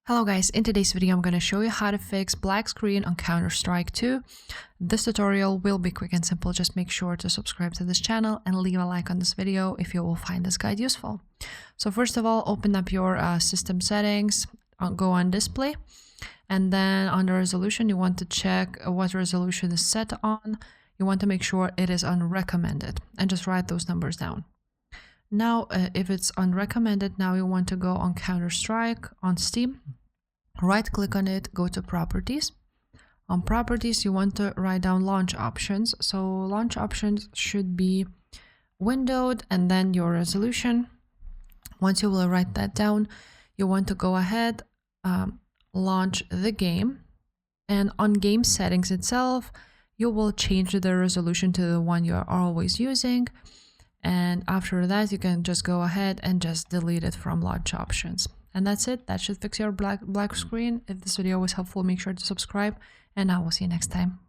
Hello guys, in today's video I'm going to show you how to fix black screen on Counter-Strike 2. This tutorial will be quick and simple. Just make sure to subscribe to this channel and leave a like on this video if you will find this guide useful. So first of all, open up your system settings, go on display, and then under resolution you want to check what resolution is set on. You want to make sure it is on recommended and just write those numbers down. Now, if it's unrecommended, now you want to go on Counter-Strike on Steam, right click on it, go to properties. On properties, you want to write down launch options. So launch options should be windowed and then your resolution. Once you will write that down, you want to go ahead, launch the game, and on game settings itself, you will change the resolution to the one you are always using. And after that, you can just go ahead and just delete it from launch options. And that's it. That should fix your black screen. If this video was helpful, make sure to subscribe, and I will see you next time.